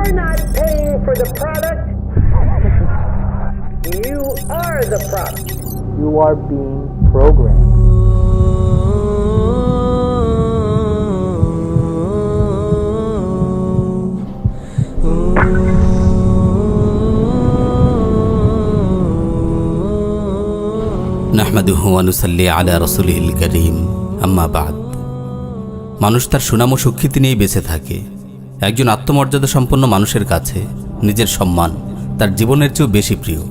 You're not paying for the product. You are the product. You are being programmed. নাহমাদুহু ওয়া নুসাল্লি আলা রাসূলিহিল কারীম, আম্মা বা'দ। মানুষ তার সুনাম ও সুখ্যাতি নিয়েই বেঁচে থাকে। একজন আত্মমর্যাদা সম্পন্ন মানুষের কাছে নিজের সম্মান তার জীবনের চেয়েও বেশি প্রিয়।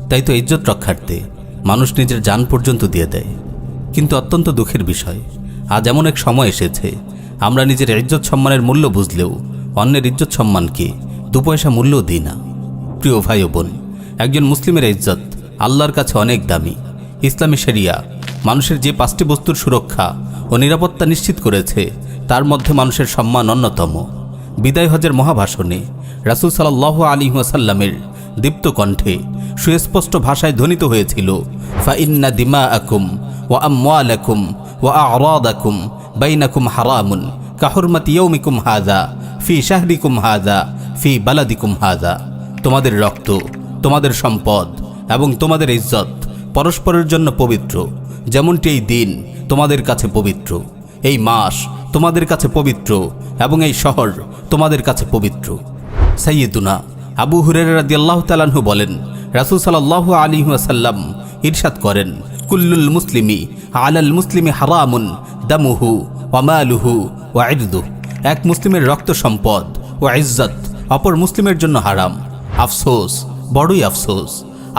তাই তো ইজ্জত রক্ষার্থে মানুষ নিজের জান পর্যন্ত দিয়ে দেয়। কিন্তু অত্যন্ত দুঃখের বিষয়, আজ এমন এক সময় এসেছে আমরা নিজের ইজ্জত সম্মানের মূল্য বুঝলেও অন্যের ইজ্জত সম্মানকে দু পয়সা মূল্যও দিই না। প্রিয় ভাই ও বোন, একজন মুসলিমের ইজ্জত আল্লাহর কাছে অনেক দামি। ইসলামী শরিয়া মানুষের যে 5টি বস্তুর সুরক্ষা ও নিরাপত্তা নিশ্চিত করেছে তার মধ্যে মানুষের সম্মান অন্যতম। বিদায় হজের মহাভাষণে রাসূল সাল্লাল্লাহু আলাইহি ওয়াসাল্লামের দীপ্ত কণ্ঠে সুস্পষ্ট ভাষায় ধ্বনিত হয়েছিল, ফাইন্না দিমাআকুম ওয়া আমওয়ালাকুম ওয়া আ'রাদাকুম বাইনাকুম হারামুন কাহুরমাতি ইয়াউমিকুম হাযা ফি শাহরিকুম হাযা ফি বালাদিকুম হাযা। তোমাদের রক্ত, তোমাদের সম্পদ এবং তোমাদের ইজ্জত পরস্পরের জন্য পবিত্র, যেমনটি এই দিন তোমাদের কাছে পবিত্র। এই মাস তোমাদের কাছে পবিত্র এবং এই শহর তোমাদের কাছে পবিত্র। সাইয়্যিদুনা আবু হুরায়রা রাদিয়াল্লাহু তাআলা আনহু বলেন, রাসূল সাল্লাল্লাহু আলাইহি ওয়াসাল্লাম ইরশাদ করেন, কুল্লুল মুসলিমি আলাল মুসলিমি হারামুন দামুহু ওয়া মালুহু ওয়া ইরদুহু। এক মুসলিমের রক্ত, সম্পদ ও ইজ্জত অপর মুসলিমের জন্য হারাম। আফসোস, বড়ই আফসোস,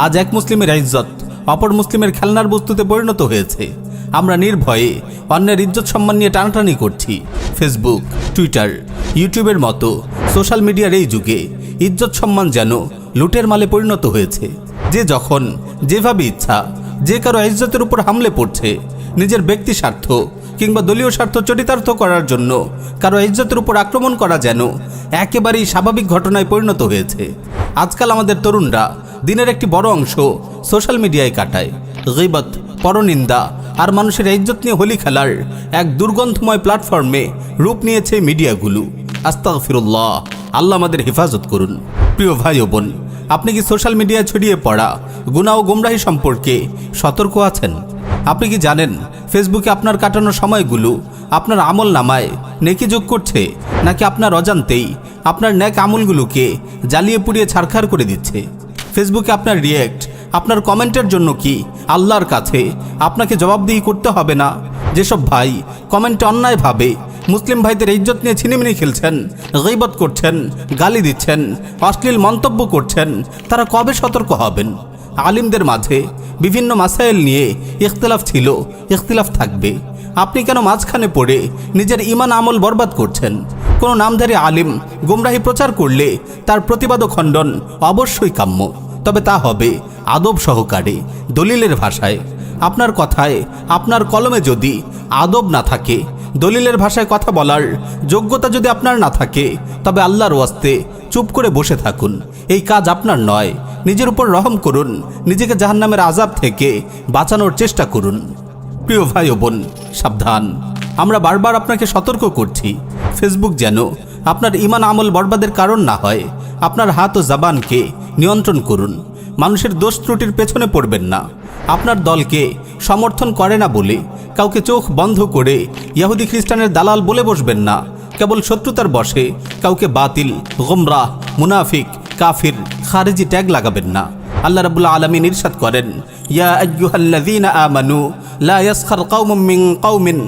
আজ এক মুসলিমের ইজ্জত অপর মুসলিমের খেলনার বস্তুতে পরিণত হয়েছে। আমরা নির্ভয়ে অন্যের ইজ্জত সম্মান নিয়ে টানাটানি করছি। ফেসবুক, টুইটার, ইউটিউবের মতো সোশ্যাল মিডিয়ার এই যুগে ইজ্জত সম্মান যেন লুটের মালে পরিণত হয়েছে। যে যখন যেভাবে ইচ্ছা যে কারো ইজ্জতের উপর হামলে পড়ছে। নিজের ব্যক্তি স্বার্থ কিংবা দলীয় স্বার্থ চরিতার্থ করার জন্য কারো ইজ্জতের উপর আক্রমণ করা যেন একেবারেই স্বাভাবিক ঘটনায় পরিণত হয়েছে। আজকাল আমাদের তরুণরা দিনের একটি বড় অংশ সোশ্যাল মিডিয়ায় কাটায়। গীবত, পরনিন্দা আর মানুষের ইজ্জত নিয়ে হোলি খেলার এক দুর্গন্ধময় প্ল্যাটফর্মে রূপ নিয়েছে মিডিয়াগুলো। আস্তাগফিরুল্লাহ, আল্লাহ আমাদের হেফাজত করুন। প্রিয় ভাই ও বোন, আপনি কি সোশ্যাল মিডিয়ায় ছড়িয়ে পড়া গুনাহ ও গোমরাহি সম্পর্কে সতর্ক আছেন? আপনি কি জানেন ফেসবুকে আপনার কাটানো সময়গুলো আপনার আমল নামায় নেকি যোগ করছে, নাকি আপনার অজান্তেই আপনার নেক আমলগুলোকে জ্বালিয়ে পুড়িয়ে ছারখার করে দিচ্ছে? ফেসবুকে আপনার রিয়্যাক্ট, আপনার কমেন্টের জন্য কি আল্লাহর কাছে আপনাকে জবাবদিহি করতে হবে না? যেসব ভাই কমেন্টে অন্যায়ভাবে মুসলিম ভাইদের ইজ্জত নিয়ে ছিনিমিনি খেলছেন, গীবত করছেন, গালি দিচ্ছেন, অশ্লীল মন্তব্য করছেন, তারা কবে সতর্ক হবেন? আলিমদের মাঝে বিভিন্ন মাসাইল নিয়ে ইখতিলাফ ছিল, ইখতিলাফ থাকবে। আপনি কেন মাঝখানে পড়ে নিজের ঈমান আমল বরবাদ করছেন? কোনো নামধারী আলিম গোমরাহি প্রচার করলে তার প্রতিবাদ ও খণ্ডন অবশ্যই কাম্য, তবে তা হবে আদব সহকারে, দলিলের ভাষায়। আপনার কথায়, আপনার কলমে যদি আদব না থাকে, দলিলের ভাষায় কথা বলার যোগ্যতা যদি আপনার না থাকে, তবে আল্লাহর ওয়াস্তে চুপ করে বসে থাকুন। এই কাজ আপনার নয়। নিজের উপর রহম করুন, নিজেকে জাহান্নামের আযাব থেকে বাঁচানোর চেষ্টা করুন। প্রিয় ভাই ও বোন, সাবধান, আমরা বারবার আপনাকে সতর্ক করছি। ফেসবুক যেন আপনার ঈমান আমল বরবাদের কারণ না হয়। আপনার হাত ও জবানকে নিয়ন্ত্রণ করুন। মানুষের দোষ ত্রুটির পেছনে পড়বেন না। আপনার দলকে সমর্থন করে না বলে কাউকে চোখ বন্ধ করে ইহুদি খ্রিস্টানের দালাল বলে বসবেন না। কেবল শত্রুতার বশে কাউকে বাতিল, গোমরাহ, মুনাফিক, কাফির, খারিজি ট্যাগ লাগাবেন না। আল্লাহ রাব্বুল আলামিন ইরশাদ করেন, ইয়া আইয়ুহাল্লাযীনা আমানু লা ইয়াসখার কওমুম মিন কওমিন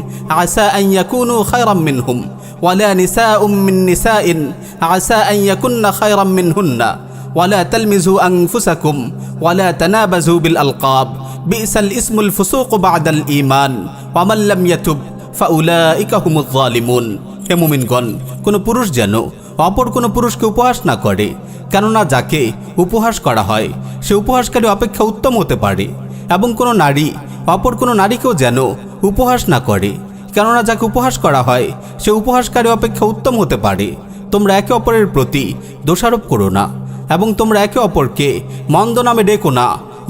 আসা আন ইয়াকুনু খায়রাম মিনহুম ওয়ালা নিসাউম মিন নিসাইন আসা আন ইয়াকুননা খায়রাম মিনহুন্না ওয়ালা তালমিজু আনফুসাকুম ওয়ালা তানাবাজু বিল আলকাব বিসাল ইসমুল ফুসুক বা'দাল ঈমান ওয়া মান লাম ইয়াতুব ফাউলাইকা হুমুয যালিমুন। হে মুমিনগণ, কোনো পুরুষ যেন অপর কোনো পুরুষকে উপহাস না করে, কেননা যাকে উপহাস করা হয় সে উপহাসকারী অপেক্ষা উত্তম হতে পারে। এবং কোনো নারী অপর কোনো নারীকেও যেন উপহাস না করে, কেননা যাকে উপহাস করা হয় সে উপহাসকারী অপেক্ষা উত্তম হতে পারে। তোমরা একে অপরের প্রতি দোষারোপ করো না এবং তোমরা একে অপরকে মন্দ নামে ডেকো না।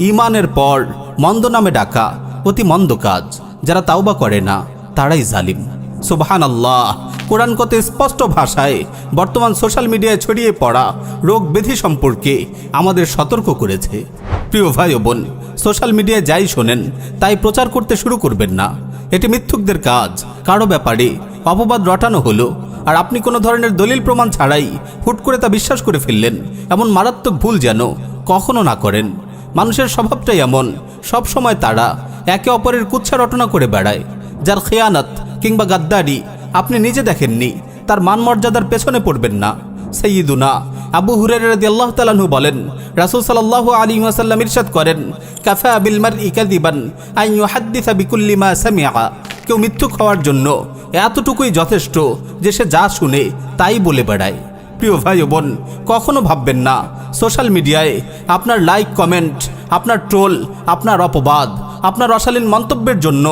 ঈমানের পর মন্দ নামে ডাকা অতি মন্দ কাজ। যারা তাওবা করে না তারাই জালিম। সুবহানাল্লাহ। কোরআন কত স্পষ্ট ভাষায় বর্তমান সোশ্যাল মিডিয়ায় ছড়িয়ে পড়া রোগ ব্যাধি সম্পর্কে আমাদের সতর্ক করেছে। প্রিয় ভাই ও বোন, সোশ্যাল মিডিয়ায় যাই শোনেন তাই প্রচার করতে শুরু করবেন না। এটি মিথ্যুকদের কাজ। কারো ব্যাপারে অপবাদ রটানো হলো আর আপনি কোনো ধরনের দলিল প্রমাণ ছাড়াই হুট করে তা বিশ্বাস করে ফেললেন, এমন মারাত্মক ভুল যেন কখনো না করেন। মানুষের স্বভাবটাই এমন, সব সময় তারা একে অপরের কুৎসা রটনা করে বেড়ায়। যার খেয়ানত কিংবা গাদ্দারি আপনি নিজে দেখেননি, তার মান মর্যাদার পেছনে পড়বেন না। সাইয়্যিদুনা আবু হুরায়রা রাদিয়াল্লাহু তাআলা আনহু বলেন, রাসূল সাল্লাল্লাহু আলাইহি ওয়াসাল্লাম ইরশাদ করেন, কাফা বিল মারই কাযিবান আন ইউহাদ্দিসা বিকুল্লি মা সামিআ। কেউ মিথ্যুক হওয়ার জন্য এতটুকুই যথেষ্ট যে সে যা শুনে তাই বলে বেড়ায়। প্রিয় ভাই ও বোন, কখনো ভাববেন না সোশ্যাল মিডিয়ায় আপনার লাইক, কমেন্ট, আপনার ট্রোল, আপনার অপবাদ, আপনার অশালীন মন্তব্যের জন্য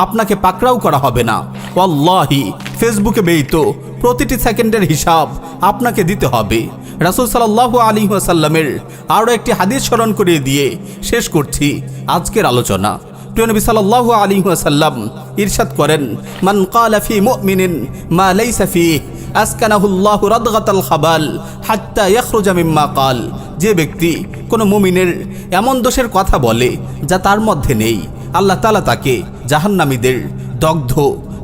আপনাকে পাকড়াও করা হবে না। ওয়াল্লাহি ফেসবুকে ব্যয়িত প্রতিটি সেকেন্ডের হিসাব আপনাকে দিতে হবে। রাসূল সাল্লাল্লাহু আলাইহি ওয়াসাল্লামের আরও একটি হাদিস স্মরণ করিয়ে দিয়ে শেষ করছি আজকের আলোচনা। প্রিয় নবী সাল্লাল্লাহু আলাইহি ওয়াসাল্লাম ইরশাদ করেন, মান ক্বালা ফি মুমিনিন মা লাইসা ফিহি আসকানাহুল্লাহু রাদগাতাল খাবাল হাত্তা ইয়াখরুজা মিম্মা ক্বাল। যে ব্যক্তি কোনো মুমিনের এমন দোষের কথা বলে যা তার মধ্যে নেই, আল্লাহ তাআলা তাকে জাহান্নামীদের দগ্ধ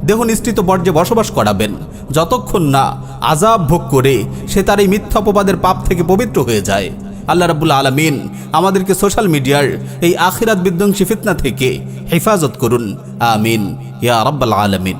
দেহ নিঃসৃত বর্জ্যে বসবাস করাবেন, যতক্ষণ না আযাব ভোগ করে সে তার এই মিথ্যা অপবাদের পাপ থেকে পবিত্র হয়ে যায়। আল্লাহ রাব্বুল আলামিন আমাদেরকে সোশ্যাল মিডিয়ার এই আখিরাত বিধ্বংসী ফিতনা থেকে হেফাজত করুন। আমিন ইয়া রাব্বাল আলামিন।